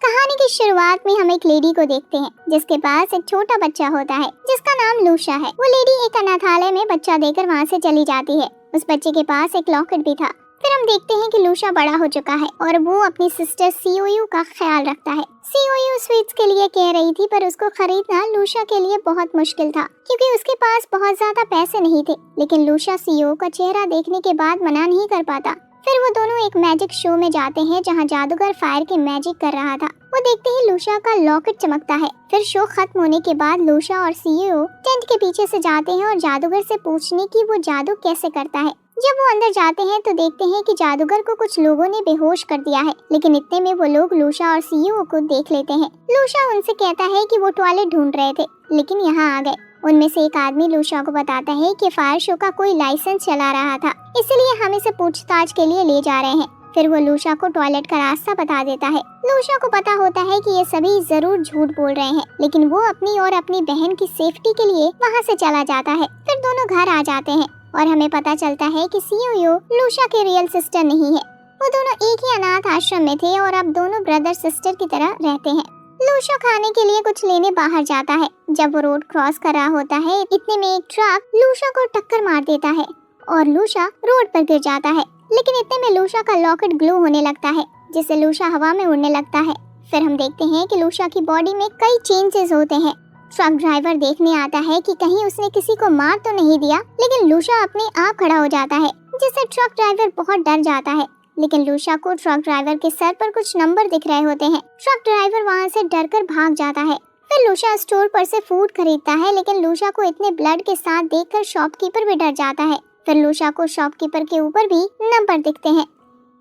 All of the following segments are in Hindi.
कहानी की शुरुआत में हम एक लेडी को देखते हैं जिसके पास एक छोटा बच्चा होता है जिसका नाम लूशा है। वो लेडी एक अनाथालय में बच्चा देकर वहाँ से चली जाती है। उस बच्चे के पास एक लॉकेट भी था। फिर हम देखते हैं कि लूशा बड़ा हो चुका है और वो अपनी सिस्टर सीओयू का ख्याल रखता है। सीओयू स्वीट्स के लिए कह रही थी पर उसको खरीदना लूशा के लिए बहुत मुश्किल था क्योंकि उसके पास बहुत ज्यादा पैसे नहीं थे। लेकिन लूशा सीओ का चेहरा देखने के बाद मना नहीं कर पाता। फिर वो दोनों एक मैजिक शो में जाते हैं जहाँ जादूगर फायर की मैजिक कर रहा था। वो देखते ही लूशा का लॉकेट चमकता है। फिर शो खत्म होने के बाद लूशा और सीईओ टेंट के पीछे से जाते हैं और जादूगर से पूछने की वो जादू कैसे करता है। जब वो अंदर जाते हैं तो देखते हैं कि जादूगर को कुछ लोगों ने बेहोश कर दिया है। लेकिन इतने में वो लोग लूशा और सीईओ को देख लेते हैं। लूशा उनसे कहता है कि वो टॉयलेट ढूंढ रहे थे लेकिन यहाँ आ गए। उनमें से एक आदमी लूशा को बताता है कि फायर शो का कोई लाइसेंस चला रहा था, इसलिए हम इसे पूछताछ के लिए ले जा रहे हैं। फिर वो लूशा को टॉयलेट का रास्ता बता देता है। लूशा को पता होता है कि ये सभी जरूर झूठ बोल रहे हैं, लेकिन वो अपनी और अपनी बहन की सेफ्टी के लिए वहाँ से चला जाता है। फिर दोनों घर आ जाते हैं और हमें पता चलता है कि सीईओ लूशा के रियल सिस्टर नहीं है। वो दोनों एक ही अनाथ आश्रम में थे और अब दोनों ब्रदर सिस्टर की तरह रहते हैं। लूशा खाने के लिए कुछ लेने बाहर जाता है। जब वो रोड क्रॉस कर रहा होता है इतने में एक ट्रक लूशा को टक्कर मार देता है और लूशा रोड पर गिर जाता है। लेकिन इतने में लूशा का लॉकेट ग्लो होने लगता है जिससे लूशा हवा में उड़ने लगता है। फिर हम देखते हैं कि लूशा की बॉडी में कई चेंजेस होते हैं। ट्रक ड्राइवर देखने आता है कि कहीं उसने किसी को मार तो नहीं दिया, लेकिन लूशा अपने आप खड़ा हो जाता है जिससे ट्रक ड्राइवर बहुत डर जाता है। लेकिन लूशा को ट्रक ड्राइवर के सर पर कुछ नंबर दिख रहे होते हैं। ट्रक ड्राइवर वहाँ से डरकर भाग जाता है। फिर लूशा स्टोर पर से फूड खरीदता है, लेकिन लूशा को इतने ब्लड के साथ देखकर शॉपकीपर भी डर जाता है। फिर लूशा को शॉपकीपर के ऊपर भी नंबर दिखते हैं।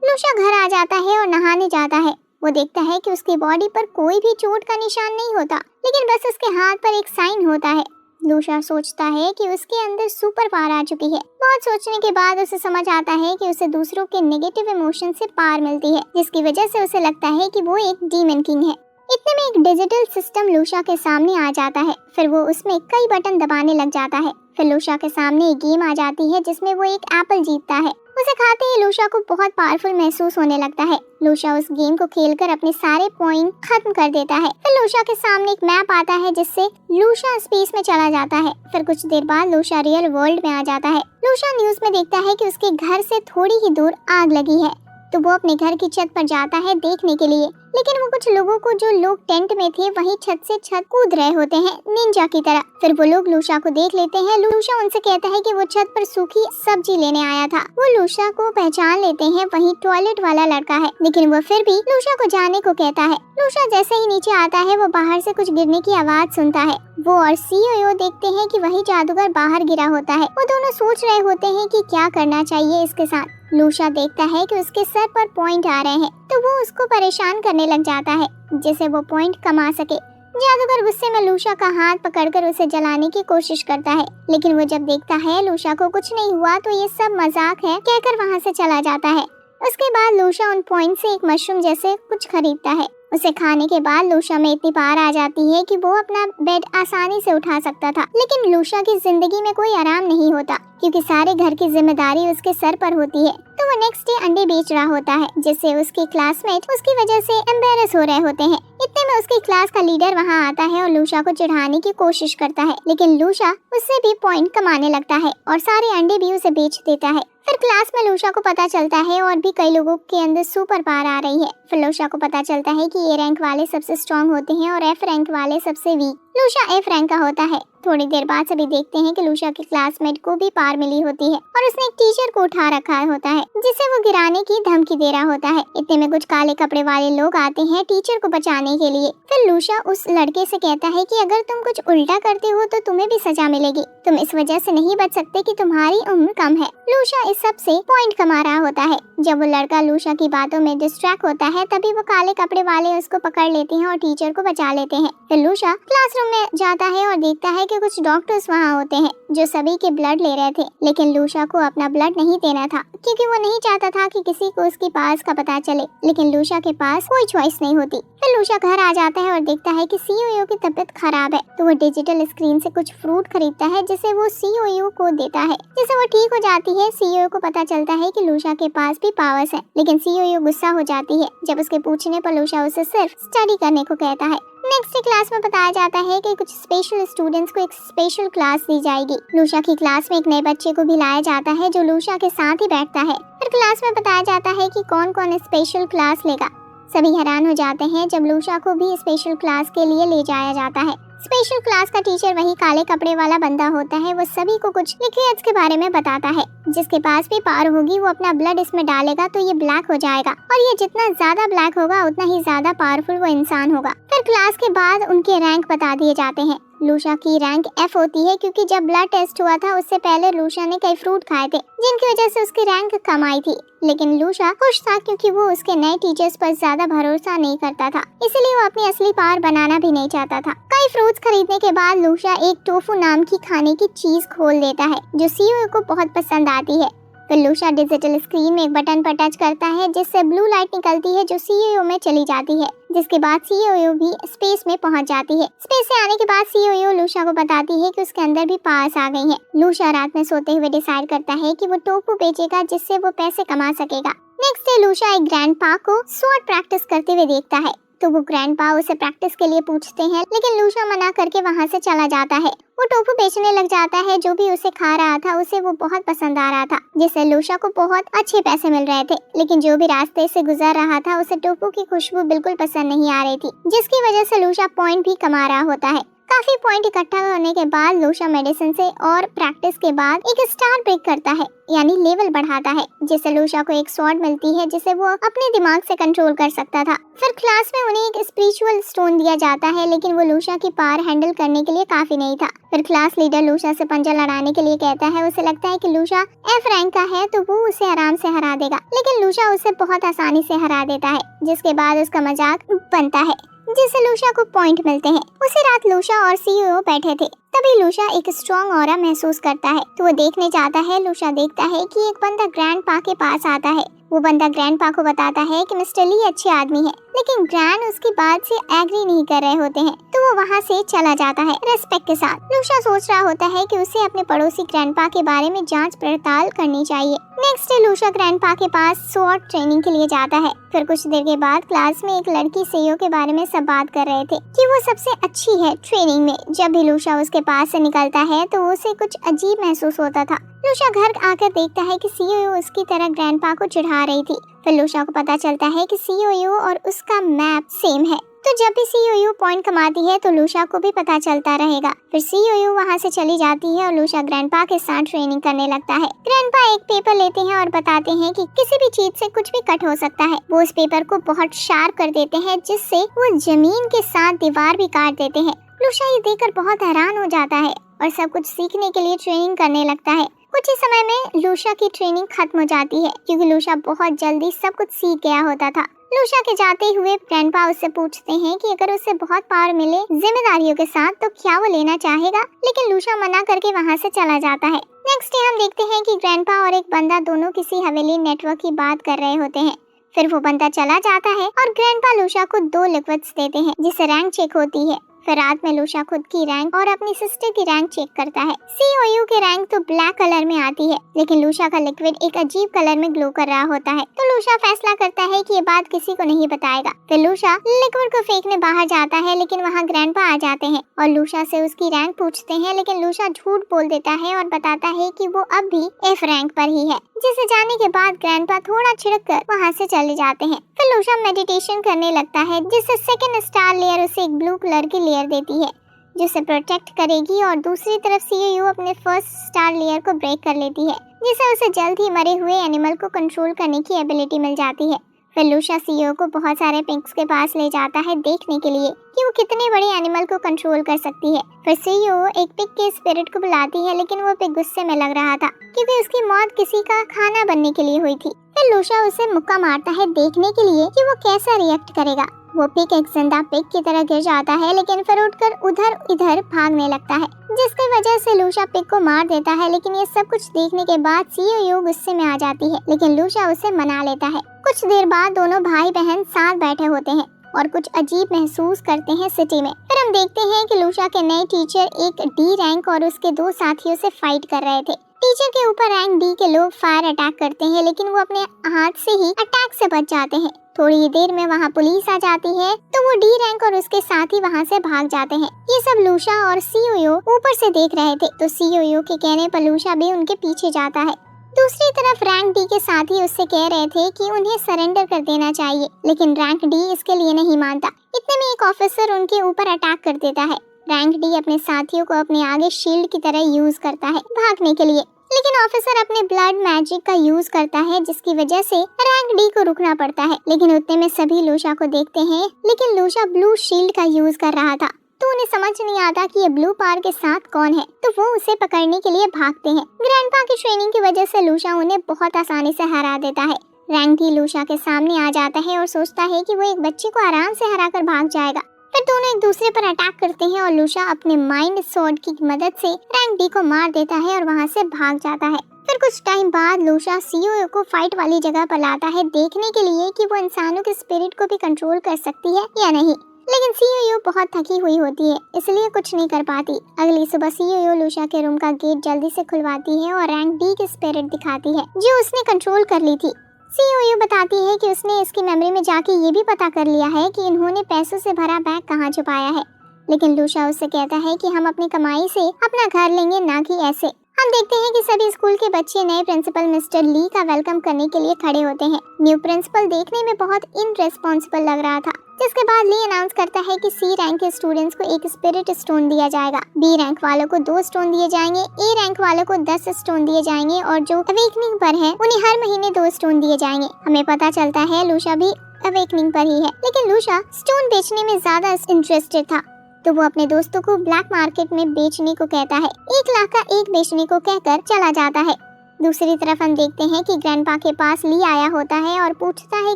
लूशा घर आ जाता है और नहाने जाता है। वो देखता है कि उसकी बॉडी पर कोई भी चोट का निशान नहीं होता, लेकिन बस उसके हाथ पर एक साइन होता है। लूशा सोचता है कि उसके अंदर सुपर पावर आ चुकी है। बहुत सोचने के बाद उसे समझ आता है कि उसे दूसरों के नेगेटिव इमोशन से पावर मिलती है, जिसकी वजह से उसे लगता है कि वो एक डीमन किंग है। इतने में एक डिजिटल सिस्टम लूशा के सामने आ जाता है। फिर वो उसमें कई बटन दबाने लग जाता है। फिर लूशा के सामने एक गेम आ जाती है जिसमें वो एक एप्पल जीतता है। उसे खाते ही लूशा को बहुत पावरफुल महसूस होने लगता है। लूशा उस गेम को खेलकर अपने सारे पॉइंट खत्म कर देता है। फिर लूशा के सामने एक मैप आता है जिससे लूशा स्पेस में चला जाता है। फिर कुछ देर बाद लूशा रियल वर्ल्ड में आ जाता है। लूशा न्यूज में देखता है कि उसके घर से थोड़ी ही दूर आग लगी है, तो वो अपने घर की छत पर जाता है देखने के लिए। लेकिन वो कुछ लोगों को जो लोग टेंट में थे वही छत से छत कूद रहे होते हैं निंजा की तरह। फिर वो लोग लूशा को देख लेते हैं। लूशा उनसे कहता है कि वो छत पर सूखी सब्जी लेने आया था। वो लूशा को पहचान लेते हैं, वही टॉयलेट वाला लड़का है, लेकिन वो फिर भी लूशा को जाने को कहता है। लूशा जैसे ही नीचे आता है वो बाहर से कुछ गिरने की आवाज सुनता है। वो और सीईओ देखते हैं कि वही जादूगर बाहर गिरा होता है। वो दोनों सोच रहे होते हैं कि क्या करना चाहिए इसके साथ। लूशा देखता है कि उसके सर पर पॉइंट आ रहे हैं, तो वो उसको परेशान करने लग जाता है जिससे वो पॉइंट कमा सके। जादूगर गुस्से में लूशा का हाथ पकड़कर उसे जलाने की कोशिश करता है, लेकिन वो जब देखता है लूशा को कुछ नहीं हुआ तो ये सब मजाक है कहकर वहाँ से चला जाता है। उसके बाद लूशा उन पॉइंट से एक मशरूम जैसे कुछ खरीदता है। उसे खाने के बाद लूशा में इतनी पावर आ जाती है कि वो अपना बेड आसानी से उठा सकता था। लेकिन लूशा की जिंदगी में कोई आराम नहीं होता क्योंकि सारे घर की जिम्मेदारी उसके सर पर होती है। तो वो नेक्स्ट डे अंडे बेच रहा होता है जिससे उसके क्लासमेट उसकी वजह से एम्बेरस हो रहे होते हैं। इतने में उसकी क्लास का लीडर वहाँ आता है और लूशा को चिढ़ाने की कोशिश करता है, लेकिन लूशा उससे भी पॉइंट कमाने लगता है और सारे अंडे भी उसे बेच देता है। फिर क्लास में लूशा को पता चलता है और भी कई लोगों के अंदर सुपर पावर आ रही है। फिर लूशा को पता चलता है कि ए रैंक वाले सबसे स्ट्रॉन्ग होते हैं और एफ रैंक वाले सबसे वीक। लूशा एफ रैंक का होता है। थोड़ी देर बाद सभी देखते हैं कि लूशा के क्लासमेट को भी पावर मिली होती है और उसने एक टीचर को उठा रखा होता है जिसे वो गिराने की धमकी दे रहा होता है। इतने में कुछ काले कपड़े वाले लोग आते हैं टीचर को बचाने के लिए। फिर लूशा उस लड़के से कहता है कि अगर तुम कुछ उल्टा करते हो तो तुम्हें भी सजा मिलेगी, तुम इस वजह से नहीं बच सकते कि तुम्हारी उम्र कम है। लूशा इस सब से पॉइंट कमा रहा होता है। जब वो लड़का लूशा की बातों में डिस्ट्रैक्ट होता है तभी वो काले कपड़े वाले उसको पकड़ लेते हैं और टीचर को बचा लेते हैं। फिर लूशा क्लासरूम में जाता है और देखता है के कुछ डॉक्टर्स वहाँ होते हैं जो सभी के ब्लड ले रहे थे, लेकिन लूशा को अपना ब्लड नहीं देना था क्योंकि वो नहीं चाहता था कि किसी को उसके पास का पता चले। लेकिन लूशा के पास कोई चॉइस नहीं होती। फिर लूशा घर आ जाता है और देखता है कि सीओयू की तबीयत खराब है, तो वो डिजिटल स्क्रीन से कुछ फ्रूट खरीदता है जिसे वो सीओयू को देता है, जिससे वो ठीक हो जाती है। सीओयू को पता चलता है कि लूशा के पास भी पावर्स है, लेकिन सीओयू गुस्सा हो जाती है जब उसके पूछने पर लूशा उसे सिर्फ स्टडी करने को कहता है। नेक्स्ट क्लास में बताया जाता है कि कुछ स्पेशल स्टूडेंट्स को एक स्पेशल क्लास दी जाएगी। लूशा की क्लास में एक नए बच्चे को भी लाया जाता है जो लूशा के साथ ही बैठता है। फिर क्लास में बताया जाता है कि कौन कौन स्पेशल क्लास लेगा। सभी हैरान हो जाते हैं जब लूशा को भी स्पेशल क्लास के लिए ले जाया जाता है। स्पेशल क्लास का टीचर वही काले कपड़े वाला बंदा होता है। वो सभी को कुछ लिक्विड्स के बारे में बताता है। जिसके पास भी पावर होगी वो अपना ब्लड इसमें डालेगा तो ये ब्लैक हो जाएगा, और ये जितना ज्यादा ब्लैक होगा उतना ही ज्यादा पावरफुल वो इंसान होगा। फिर क्लास के बाद उनके रैंक बता दिए जाते हैं। लूशा की रैंक F होती है क्योंकि जब ब्लड टेस्ट हुआ था उससे पहले लूशा ने कई फ्रूट खाए थे, जिनकी वजह से उसकी रैंक कम आई थी। लेकिन लूशा खुश था क्योंकि वो उसके नए टीचर्स पर ज्यादा भरोसा नहीं करता था, इसलिए वो अपनी असली पावर बनाना भी नहीं चाहता था। कई फ्रूट्स खरीदने के बाद लूशा एक टोफू नाम की खाने की चीज खोल देता है जो सीओयू को बहुत पसंद आती है। फिर लूशा डिजिटल स्क्रीन में एक बटन पर टच करता है जिससे ब्लू लाइट निकलती है जो सीओयू में चली जाती है, जिसके बाद सीओयू भी स्पेस में पहुंच जाती है। स्पेस से आने के बाद सीओयू लूशा को बताती है कि उसके अंदर भी पावर्स आ गई हैं। लूशा रात में सोते हुए डिसाइड करता है कि वो टोफू बेचेगा जिससे वो पैसे कमा सकेगा। नेक्स्ट डे लूशा एक ग्रैंडपा को स्वॉर्ड प्रैक्टिस करते हुए देखता है, तो वो ग्रैंडपा उसे प्रैक्टिस के लिए पूछते हैं, लेकिन लूशा मना करके वहाँ से चला जाता है। वो टोफू बेचने लग जाता है। जो भी उसे खा रहा था उसे वो बहुत पसंद आ रहा था, जिससे लूशा को बहुत अच्छे पैसे मिल रहे थे। लेकिन जो भी रास्ते से गुजर रहा था उसे टोफू की खुशबू बिल्कुल पसंद नहीं आ रही थी, जिसकी वजह से लूशा पॉइंट भी कमा रहा होता है। काफी पॉइंट इकट्ठा करने के बाद लूशा मेडिसिन से और प्रैक्टिस के बाद एक स्टार ब्रेक करता है, यानी लेवल बढ़ाता है, जिससे लूशा को एक स्वॉर्ड मिलती है जिसे वो अपने दिमाग से कंट्रोल कर सकता था। फिर क्लास में उन्हें एक स्पिरिचुअल स्टोन दिया जाता है, लेकिन वो लूशा की पावर हैंडल करने के लिए काफी नहीं था। फिर क्लास लीडर लूशा से पंजा लड़ाने के लिए कहता है। उसे लगता है कि लूशा F रैंक का है तो वो उसे आराम से हरा देगा, लेकिन लूशा उसे बहुत आसानी से हरा देता है, जिसके बाद उसका मजाक बनता है, जिससे लूशा को पॉइंट मिलते हैं। उसी रात लूशा और सीईओ बैठे थे, तभी लूशा एक स्ट्रॉन्ग ऑरा महसूस करता है, तो वो देखने जाता है। लूशा देखता है कि एक बंदा ग्रैंडपा के पास आता है। वो बंदा ग्रैंडपा को बताता है कि मिस्टर ली अच्छे आदमी है, लेकिन ग्रैंड उसकी बात से एग्री नहीं कर रहे होते हैं, तो वो वहाँ से चला जाता है रेस्पेक्ट के साथ। लूशा सोच रहा होता है कि उसे अपने पड़ोसी ग्रैंडपा के बारे में जांच पड़ताल करनी चाहिए। नेक्स्ट डे लूशा ग्रैंडपा के पास स्वॉर्ड ट्रेनिंग के लिए जाता है। फिर कुछ देर के बाद क्लास में एक लड़की सीईओ के बारे में सब बात कर रहे थे कि वो सबसे अच्छी है ट्रेनिंग में। जब भी लूशा उसके पास से निकलता है तो उसे कुछ अजीब महसूस होता था। लूशा घर आकर देखता है कि सीईओ उसकी तरह ग्रैंडपा को चिढ़ा रही थी। फिर लूशा को पता चलता है कि सीईओ और उसका मैप सेम है, तो जब भी सीईओ पॉइंट कमाती है तो लूशा को भी पता चलता रहेगा। फिर सीईओ वहाँ से चली जाती है और लूशा ग्रैंडपा के साथ ट्रेनिंग करने लगता है। ग्रैंडपा एक पेपर लेते हैं और बताते हैं कि किसी भी चीज से कुछ भी कट हो सकता है। वो उस पेपर को बहुत शार्प कर देते हैं, जिससे वो जमीन के साथ दीवार भी काट देते हैं। लूशा ये देखकर बहुत हैरान हो जाता है और सब कुछ सीखने के लिए ट्रेनिंग करने लगता है। कुछ ही समय में लूशा की ट्रेनिंग खत्म हो जाती है क्योंकि लूशा बहुत जल्दी सब कुछ सीख गया होता था। लूशा के जाते हुए ग्रैंडपा उससे पूछते हैं कि अगर उसे बहुत पावर मिले जिम्मेदारियों के साथ तो क्या वो लेना चाहेगा, लेकिन लूशा मना करके वहाँ से चला जाता है। नेक्स्ट डे हम देखते हैं कि ग्रैंडपा और एक बंदा दोनों किसी हवेली नेटवर्क की बात कर रहे होते हैं। फिर वो बंदा चला जाता है और ग्रैंडपा लूशा को 2 लिक्विड्स देते हैं जिससे रैंक चेक होती है। फिर रात में लूशा खुद की रैंक और अपनी सिस्टर की रैंक चेक करता है। सीओयू की रैंक तो ब्लैक कलर में आती है, लेकिन लूशा का लिक्विड एक अजीब कलर में ग्लो कर रहा होता है, तो लूशा फैसला करता है कि ये बात किसी को नहीं बताएगा। फिर लूशा लिक्विड को फेंकने बाहर जाता है, लेकिन वहाँ ग्रैंडपा आ जाते हैं और लूशा से उसकी रैंक पूछते हैं, लेकिन लूशा झूठ बोल देता है और बताता है कि वो अब भी F रैंक पर ही है, जिसे जाने के बाद ग्रैंडपा थोड़ा छिड़क कर वहाँ से चले जाते हैं। फिर लूशा मेडिटेशन करने लगता है, जिससे सेकंड स्टार लेयर उसे एक ब्लू कलर की लेयर देती है जिसे प्रोटेक्ट करेगी, और दूसरी तरफ सीईओ अपने फर्स्ट स्टार लेयर को ब्रेक कर लेती है, जिससे उसे जल्द ही मरे हुए एनिमल को कंट्रोल करने की एबिलिटी मिल जाती है। फिर लूशा सीईओ को बहुत सारे पिंक्स के पास ले जाता है देखने के लिए कि वो कितने बड़े एनिमल को कंट्रोल कर सकती है। फिर सीईओ एक पिग के स्पिरिट को बुलाती है, लेकिन वो पिग गुस्से में लग रहा था क्योंकि उसकी मौत किसी का खाना बनने के लिए हुई थी। फिर लूशा उसे मुक्का मारता है देखने के लिए कि वो कैसा रिएक्ट करेगा। वो पिग एक जिंदा पिग की तरह गिर जाता है, लेकिन फिर उठकर उधर इधर भागने लगता है, जिसकी वजह से लूशा पिग को मार देता है। लेकिन ये सब कुछ देखने के बाद सीओयू गुस्से में आ जाती है, लेकिन लूशा उसे मना लेता है। कुछ देर बाद दोनों भाई बहन साथ बैठे होते हैं और कुछ अजीब महसूस करते हैं सिटी में। फिर हम देखते हैं कि लूशा के नए टीचर एक डी रैंक और उसके 2 साथियों से फाइट कर रहे थे। टीचर के ऊपर रैंक डी के लोग फायर अटैक करते हैं, लेकिन वो अपने हाथ से ही अटैक से बच जाते हैं। थोड़ी देर में वहाँ पुलिस आ जाती है, तो वो डी रैंक और उसके साथी वहाँ से भाग जाते हैं। ये सब लूशा और सीओयू ऊपर से देख रहे थे, तो सीओयू के कहने पर लूशा भी उनके पीछे जाता है। दूसरी तरफ रैंक डी के साथी उससे कह रहे थे कि उन्हें सरेंडर कर देना चाहिए, लेकिन रैंक डी इसके लिए नहीं मानता। इतने में एक ऑफिसर उनके ऊपर अटैक कर देता है। रैंक डी अपने साथियों को अपने आगे शील्ड की तरह यूज करता है भागने के लिए, लेकिन ऑफिसर अपने ब्लड मैजिक का यूज करता है, जिसकी वजह से रैंक डी को रुकना पड़ता है। लेकिन उतने में सभी लूशा को देखते हैं, लेकिन लूशा ब्लू शील्ड का यूज कर रहा था, तो उन्हें समझ नहीं आता कि ये ब्लू पावर के साथ कौन है, तो वो उसे पकड़ने के लिए भागते हैं। ग्रैंडपा की ट्रेनिंग की वजह से लूशा उन्हें बहुत आसानी से हरा देता है। रैंक डी लूशा के सामने आ जाता है और सोचता है कि वो एक बच्चे को आराम से हराकर भाग जाएगा। फिर दोनों एक दूसरे पर अटैक करते हैं और लूशा अपने माइंड स्वॉर्ड की मदद से रैंक डी को मार देता है और वहाँ से भाग जाता है। फिर कुछ टाइम बाद लूशा सीओयू को फाइट वाली जगह पर लाता है, देखने के लिए कि वो इंसानों के स्पिरिट को भी कंट्रोल कर सकती है या नहीं। लेकिन सीओयू बहुत थकी हुई होती है, इसलिए कुछ नहीं कर पाती। अगली सुबह सीओयू लूशा के रूम का गेट जल्दी से खुलवाती है और रैंक डी की स्पिरिट दिखाती है, जो उसने कंट्रोल कर ली थी। सीओयू बताती है कि उसने इसकी मेमोरी में जाके ये भी पता कर लिया है कि इन्होंने पैसों से भरा बैग कहाँ छुपाया है। लेकिन लूशा उससे कहता है कि हम अपनी कमाई से अपना घर लेंगे, ना कि ऐसे। हम देखते हैं कि सभी स्कूल के बच्चे नए प्रिंसिपल मिस्टर ली का वेलकम करने के लिए खड़े होते हैं। न्यू प्रिंसिपल देखने में बहुत इनरेस्पॉन्सिबल लग रहा था, जिसके बाद ली अनाउंस करता है कि सी रैंक के स्टूडेंट्स को एक स्पिरिट स्टोन दिया जाएगा, बी रैंक वालों को 2 स्टोन दिए जाएंगे, ए रैंक वालों को 10 स्टोन दिए जाएंगे और जो अवेकनिंग पर है उन्हें हर महीने 2 स्टोन दिए जाएंगे। हमें पता चलता है लूशा भी अवेकनिंग पर ही है, लेकिन लूशा स्टोन बेचने में ज्यादा इंटरेस्टेड था, तो वो अपने दोस्तों को ब्लैक मार्केट में बेचने को कहता है। 1 लाख का एक बेचने को कहकर चला जाता है। दूसरी तरफ हम देखते हैं कि ग्रैंडपा के पास ली आया होता है और पूछता है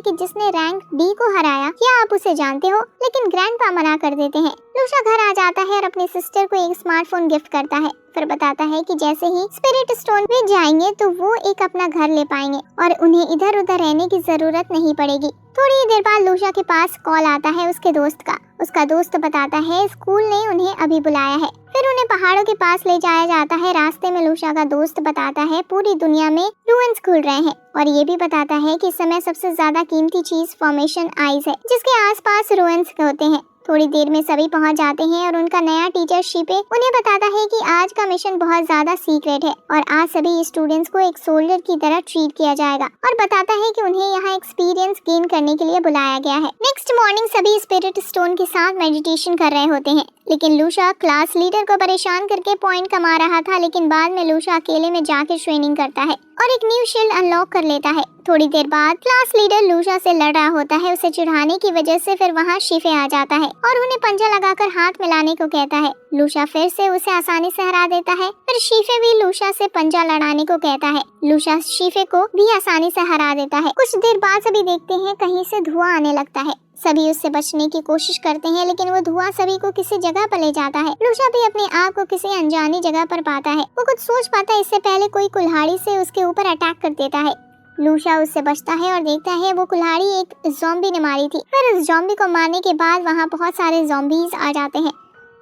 कि जिसने रैंक डी को हराया, क्या आप उसे जानते हो? लेकिन ग्रैंडपा मना कर देते हैं। लूशा घर आ जाता है और अपनी सिस्टर को एक स्मार्टफोन गिफ्ट करता है। फिर बताता है कि जैसे ही स्पिरिट स्टोन पे जाएंगे तो वो एक अपना घर ले पाएंगे और उन्हें इधर उधर रहने की जरूरत नहीं पड़ेगी। थोड़ी ही देर बाद लूशा के पास कॉल आता है उसके दोस्त का। उसका दोस्त बताता है स्कूल ने उन्हें अभी बुलाया है। फिर उन्हें पहाड़ों के पास ले जाया जाता है। रास्ते में लूशा का दोस्त बताता है पूरी दुनिया में रूइंस खुल रहे हैं और ये भी बताता है कि इस समय सबसे ज्यादा कीमती चीज फॉर्मेशन आइज है, जिसके आसपास रूइंस होते हैं। थोड़ी देर में सभी पहुंच जाते हैं और उनका नया टीचर शिपे उन्हें बताता है कि आज का मिशन बहुत ज्यादा सीक्रेट है और आज सभी स्टूडेंट्स को एक सोल्जर की तरह ट्रीट किया जाएगा और बताता है कि उन्हें यहाँ एक्सपीरियंस गेन करने के लिए बुलाया गया है। नेक्स्ट मॉर्निंग सभी स्पिरिट स्टोन के साथ मेडिटेशन कर रहे होते हैं, लेकिन लूशा क्लास लीडर को परेशान करके पॉइंट कमा रहा था। लेकिन बाद में लूशा अकेले में जाके ट्रेनिंग करता है और एक न्यू शील्ड अनलॉक कर लेता है। थोड़ी देर बाद क्लास लीडर लूशा से लड़ रहा होता है उसे चिढ़ाने की वजह से। फिर वहाँ शिफे आ जाता है और उन्हें पंजा लगाकर हाथ मिलाने को कहता है। लूशा फिर से उसे आसानी से हरा देता है। फिर शिफे भी लूशा से पंजा लड़ाने को कहता है। लूशा शिफे को भी आसानी से हरा देता है। कुछ देर बाद सभी देखते हैं कहीं से धुआं आने लगता है। सभी उससे बचने की कोशिश करते हैं, लेकिन वो धुआं सभी को किसी जगह पर ले जाता है। लूशा भी अपने आप को किसी अनजानी जगह पर पाता है। वो कुछ सोच पाता है इससे पहले कोई कुल्हाड़ी से उसके ऊपर अटैक कर देता है। लूशा उससे बचता है और देखता है वो कुल्हाड़ी एक ज़ॉम्बी ने मारी थी। फिर उस ज़ॉम्बी को मारने के बाद वहाँ बहुत सारे ज़ॉम्बीज आ जाते हैं,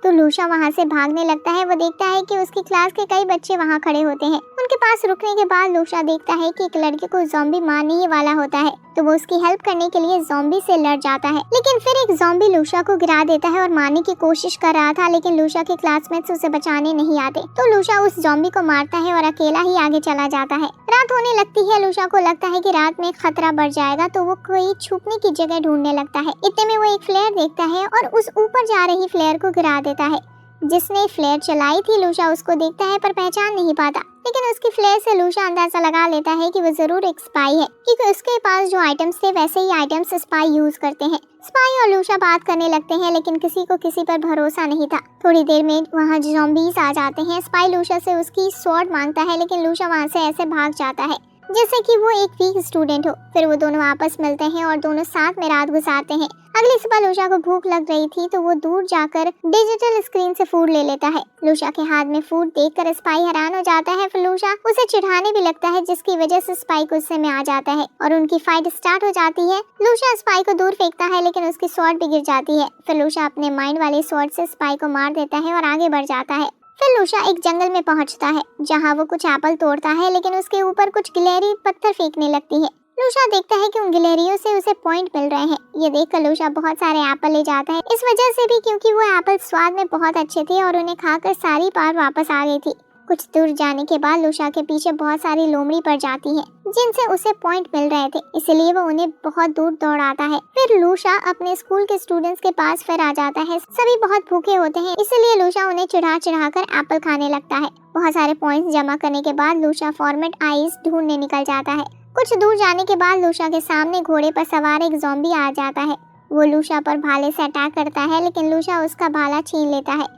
तो लूशा वहाँ से भागने लगता है। वो देखता है कि उसकी क्लास के कई बच्चे वहाँ खड़े होते हैं। उनके पास रुकने के बाद लूशा देखता है कि एक लड़के को ज़ॉम्बी मारने ही वाला होता है, तो वो उसकी हेल्प करने के लिए ज़ॉम्बी से लड़ जाता है। लेकिन फिर एक ज़ॉम्बी लूशा को गिरा देता है और मारने की कोशिश कर रहा था, लेकिन लूशा के क्लासमेट्स उसे बचाने नहीं आते, तो लूशा उस ज़ॉम्बी को मारता है और अकेला ही आगे चला जाता है। रात होने लगती है। लूशा को लगता है कि रात में खतरा बढ़ जाएगा, तो वो कोई छुपने की जगह ढूंढने लगता है। इतने में वो एक फ्लेयर देखता है और उस ऊपर जा रही फ्लेयर को गिरा देता है। जिसने फ्लेयर चलाई थी लूशा उसको देखता है पर पहचान नहीं पाता, लेकिन उसकी फ्लेयर से लूशा अंदाजा लगा लेता है कि वो जरूर एक स्पाई है, क्योंकि उसके पास जो आइटम्स थे वैसे ही आइटम्स स्पाई यूज करते हैं। स्पाई और लूशा बात करने लगते हैं, लेकिन किसी को किसी पर भरोसा नहीं था। थोड़ी देर में वहाँ ज़ॉम्बीज आ जाते हैं। स्पाई लूशा से उसकी स्वॉर्ड मांगता है, लेकिन लूशा वहाँ से ऐसे भाग जाता है। जैसे कि वो एक वीक स्टूडेंट हो। फिर वो दोनों आपस मिलते हैं और दोनों साथ में रात गुजारते हैं। अगली सुबह लूशा को भूख लग रही थी तो वो दूर जाकर डिजिटल स्क्रीन से फूड ले लेता है। लूशा के हाथ में फूड देखकर स्पाई हैरान हो जाता है। फिर लूशा उसे चिढ़ाने भी लगता है, जिसकी वजह से स्पाई गुस्से में आ जाता है और उनकी फाइट स्टार्ट हो जाती है। लूशा स्पाई को दूर फेंकता है लेकिन उसकी स्वॉर्ड भी गिर जाती है। फिर लूशा अपने माइंड वाले स्वॉर्ड से स्पाई को मार देता है और आगे बढ़ जाता है। फिर लूशा एक जंगल में पहुंचता है जहां वो कुछ एप्पल तोड़ता है, लेकिन उसके ऊपर कुछ गिलहरी पत्थर फेंकने लगती है। लूशा देखता है कि उन गिलहरियों से उसे पॉइंट मिल रहे हैं। ये देखकर लूशा बहुत सारे एप्पल ले जाता है, इस वजह से भी क्योंकि वो एप्पल स्वाद में बहुत अच्छे थे और उन्हें खाकर सारी पार वापस आ गई थी। कुछ दूर जाने के बाद लूशा के पीछे बहुत सारी लोमड़ी पड़ जाती हैं, जिनसे उसे पॉइंट मिल रहे थे, इसलिए वो उन्हें बहुत दूर दौड़ाता है। फिर लूशा अपने स्कूल के स्टूडेंट्स के पास फिर आ जाता है। सभी बहुत भूखे होते हैं, इसलिए लूशा उन्हें चिढ़ा कर एप्पल खाने लगता है। बहुत सारे पॉइंट्स जमा करने के बाद लूशा फॉर्मेट आइस ढूंढने निकल जाता है। कुछ दूर जाने के बाद लूशा के सामने घोड़े पर सवार एक ज़ॉम्बी आ जाता है। वो लूशा पर भाले से अटैक करता है, लेकिन लूशा उसका भाला छीन लेता है।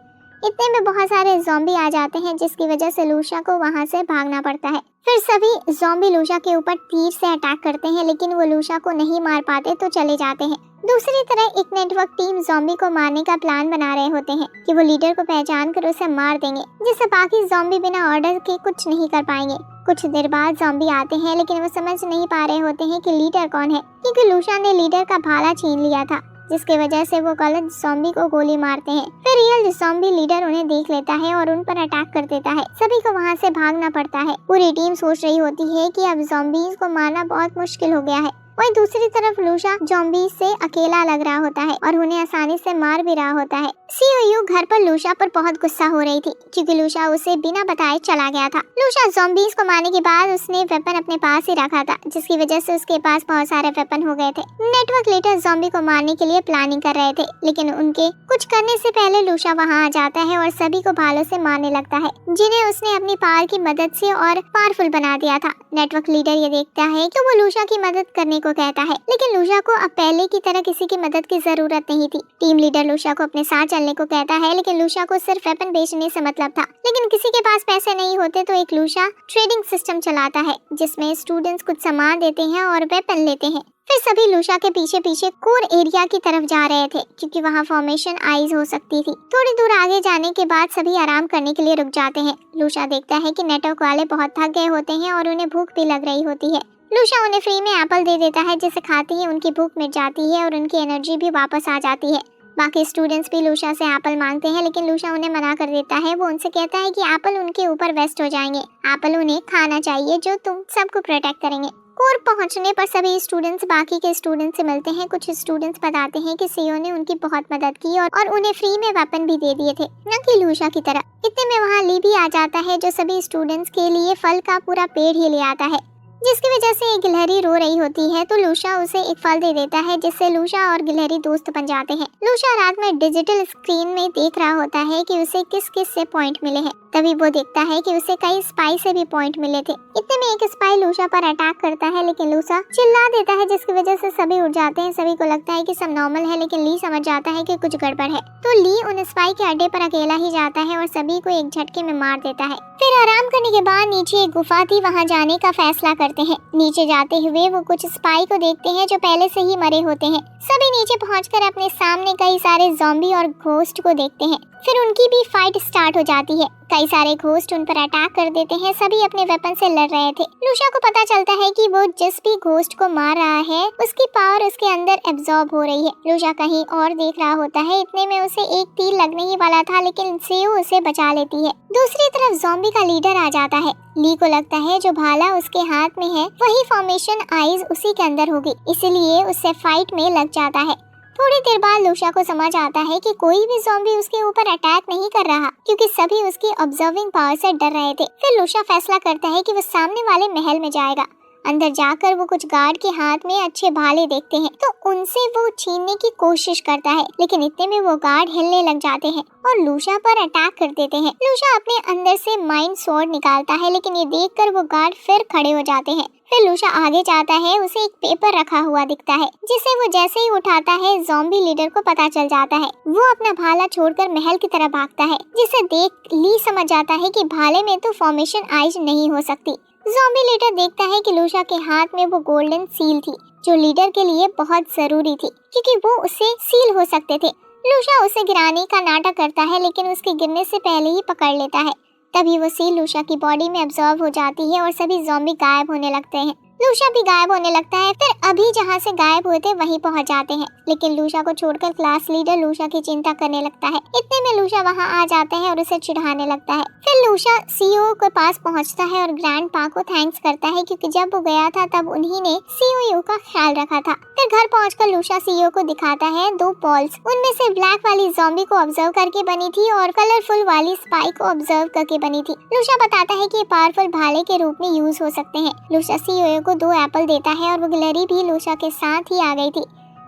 इतने में बहुत सारे ज़ॉम्बी आ जाते हैं, जिसकी वजह से लूशा को वहां से भागना पड़ता है। फिर सभी ज़ॉम्बी लूशा के ऊपर तीर से अटैक करते हैं, लेकिन वो लूशा को नहीं मार पाते तो चले जाते हैं। दूसरी तरफ एक नेटवर्क टीम ज़ॉम्बी को मारने का प्लान बना रहे होते हैं कि वो लीडर को पहचान कर उसे मार देंगे, जिससे बाकी ज़ॉम्बी बिना ऑर्डर के कुछ नहीं कर पाएंगे। कुछ देर बाद ज़ॉम्बी आते हैं, लेकिन वो समझ नहीं पा रहे होते हैं कि लीडर कौन है, क्योंकि लूशा ने लीडर का भाला छीन लिया था, जिसके वजह से वो गलत ज़ॉम्बी को गोली मारते हैं। फिर रियल ज़ॉम्बी लीडर उन्हें देख लेता है और उन पर अटैक कर देता है। सभी को वहां से भागना पड़ता है। पूरी टीम सोच रही होती है कि अब ज़ॉम्बीज को मारना बहुत मुश्किल हो गया है। वहीं दूसरी तरफ लूशा ज़ॉम्बीज से अकेला लग रहा होता है और उन्हें आसानी से मार भी रहा होता है। सीओयू घर पर लूशा पर बहुत गुस्सा हो रही थी, क्योंकि लूशा उसे बिना बताए चला गया था। लूशा ज़ॉम्बीज को मारने के बाद उसने वेपन अपने पास ही रखा था, जिसकी वजह से उसके पास बहुत सारे वेपन हो गए थे। नेटवर्क लीडर ज़ॉम्बी को मारने के लिए प्लानिंग कर रहे थे, लेकिन उनके कुछ करने से पहले लूशा वहाँ आ जाता है और सभी को भालों से मारने लगता है, जिन्हें उसने अपनी पावर की मदद से और पावरफुल बना दिया था। नेटवर्क लीडर ये देखता है कि वो लूशा की मदद करने को कहता है, लेकिन लूशा को अब पहले की तरह किसी की मदद की जरूरत नहीं थी। टीम लीडर लूशा को अपने साथ चलने को कहता है, लेकिन लूशा को सिर्फ वेपन बेचने से मतलब था। लेकिन किसी के पास पैसे नहीं होते तो एक लूशा ट्रेडिंग सिस्टम चलाता है, जिसमें स्टूडेंट्स कुछ सामान देते हैं और वेपन लेते हैं। फिर सभी लूशा के पीछे पीछे कोर एरिया की तरफ जा रहे थे, क्योंकि वहाँ फॉर्मेशन आइज हो सकती थी। थोड़ी दूर आगे जाने के बाद सभी आराम करने के लिए रुक जाते हैं। लूशा देखता है कि नेटवर्क वाले बहुत थक गए होते हैं और उन्हें भूख भी लग रही होती है। लूशा उन्हें फ्री में एप्पल दे देता है, जिसे खाते ही उनकी भूख मिट जाती है और उनकी एनर्जी भी वापस आ जाती है। बाकी स्टूडेंट्स भी लूशा से एप्पल मांगते हैं, लेकिन लूशा उन्हें मना कर देता है। वो उनसे कहता है कि एप्पल उनके ऊपर वेस्ट हो जाएंगे, एप्पल उन्हें खाना चाहिए जो तुम सबको प्रोटेक्ट करेंगे। कोर पहुंचने पर सभी स्टूडेंट्स बाकी के स्टूडेंट्स से मिलते हैं। कुछ स्टूडेंट्स बताते हैं कि सीईओ ने उनकी बहुत मदद की और उन्हें फ्री में वेपन भी दे दिए थे, न कि लूशा की तरह। इतने में वहाँ ली भी आ जाता है, जो सभी स्टूडेंट्स के लिए फल का पूरा पेड़ ही ले आता है, जिसकी वजह से एक गिलहरी रो रही होती है। तो लूशा उसे एक फल दे देता है, जिससे लूशा और गिलहरी दोस्त बन जाते हैं। लूशा रात में डिजिटल स्क्रीन में देख रहा होता है कि उसे किस किस से पॉइंट मिले हैं। तभी वो देखता है कि उसे कई स्पाई से भी पॉइंट मिले थे। इतने में एक स्पाई लूशा पर अटैक करता है, लेकिन लूशा चिल्ला देता है, जिसकी वजह से सभी उठ जाते हैं। सभी को लगता है कि सब नॉर्मल है, लेकिन ली समझ जाता है कि कुछ गड़बड़ है। तो ली उन स्पाई के अड्डे पर अकेला ही जाता है और सभी को एक झटके में मार देता है। फिर आराम करने के बाद नीचे एक गुफा थी, वहाँ जाने का फैसला करते हैं। नीचे जाते हुए वो कुछ स्पाई को देखते हैं जो पहले से ही मरे होते हैं। सभी नीचे पहुंचकर अपने सामने कई सारे ज़ॉम्बी और घोस्ट को देखते हैं। फिर उनकी भी फाइट स्टार्ट हो जाती है। कई सारे घोस्ट उन पर अटैक कर देते हैं। सभी अपने वेपन से लड़ रहे थे। लूशा को पता चलता है कि वो जिस भी घोस्ट को मार रहा है उसकी पावर उसके अंदर एब्जॉर्ब हो रही है। लूशा कहीं और देख रहा होता है। इतने में उसे एक तीर लगने ही वाला था, लेकिन सेऊ उसे बचा लेती है। दूसरी तरफ ज़ॉम्बी का लीडर आ जाता है। ली को लगता है जो भाला उसके हाथ में है वही फॉर्मेशन आइज उसी के अंदर होगी, इसलिए उससे फाइट में लग जाता है। थोड़ी देर बाद लूशा को समझ आता है कि कोई भी ज़ॉम्बी उसके ऊपर अटैक नहीं कर रहा, क्योंकि सभी उसकी ऑब्जर्विंग पावर से डर रहे थे। फिर लूशा फैसला करता है कि वो सामने वाले महल में जाएगा। अंदर जाकर वो कुछ गार्ड के हाथ में अच्छे भाले देखते हैं, तो उनसे वो छीनने की कोशिश करता है, लेकिन इतने में वो गार्ड हिलने लग जाते हैं और लूशा पर अटैक कर देते हैं। लूशा अपने अंदर से माइंड स्वॉर्ड निकालता है, लेकिन ये देखकर वो गार्ड फिर खड़े हो जाते हैं। फिर लूशा आगे जाता है। उसे एक पेपर रखा हुआ दिखता है, जिसे वो जैसे ही उठाता है ज़ॉम्बी लीडर को पता चल जाता है। वो अपना भाला छोड़कर महल की तरफ भागता है, जिसे देख ली समझ जाता है कि भाले में तो फॉर्मेशन आइज नहीं हो सकती। ज़ॉम्बी लीडर देखता है कि लूशा के हाथ में वो गोल्डन सील थी जो लीडर के लिए बहुत जरूरी थी क्योंकि वो उससे सील हो सकते थे। लूशा उसे गिराने का नाटक करता है लेकिन उसके गिरने से पहले ही पकड़ लेता है। तभी वो सील लूशा की बॉडी में अब्सॉर्ब हो जाती है और सभी ज़ॉम्बी गायब होने लगते हैं। लूशा भी गायब होने लगता है। फिर अभी जहाँ से गायब हुए थे वहीं पहुँच जाते हैं, लेकिन लूशा को छोड़कर क्लास लीडर लूशा की चिंता करने लगता है। इतने में लूशा वहाँ आ जाता है और उसे चिढ़ाने लगता है। फिर लूशा सीईओ के पास पहुँचता है और ग्रैंड पा को थैंक्स करता है क्योंकि जब वो गया था तब उन्हीं ने सीईओ का ख्याल रखा था। फिर घर पहुंचकर लूशा सीईओ को दिखाता है 2 बॉल्स। उनमें से ब्लैक वाली ज़ॉम्बी को ऑब्जर्व करके बनी थी और कलरफुल वाली स्पाइक को ऑब्जर्व करके बनी थी। लूशा बताता है कि ये पावरफुल भाले के रूप में यूज हो सकते हैं। लूशा सीईओ को 2 एप्पल देता है और वो गिलहरी भी लूशा के साथ ही आ गई थी।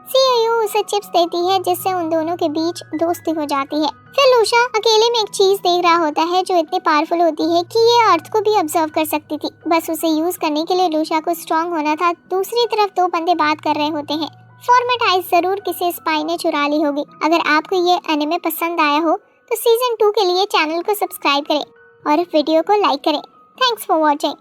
सीईओ उसे चिप्स देती है जिससे उन दोनों के बीच दोस्ती हो जाती है। फिर लूशा अकेले में एक चीज देख रहा होता है जो इतनी पावरफुल होती है कि ये अर्थ को भी ऑब्जर्व कर सकती थी। बस उसे यूज करने के लिए लूशा को स्ट्रांग होना था। दूसरी तरफ 2 बंदे बात कर रहे होते हैं। फॉर्मेट आइस जरूर किसी स्पाई ने चुरा ली होगी। अगर आपको ये एनिमे पसंद आया हो तो सीजन 2 के लिए चैनल को सब्सक्राइब करें और वीडियो को लाइक करें। Thanks for watching.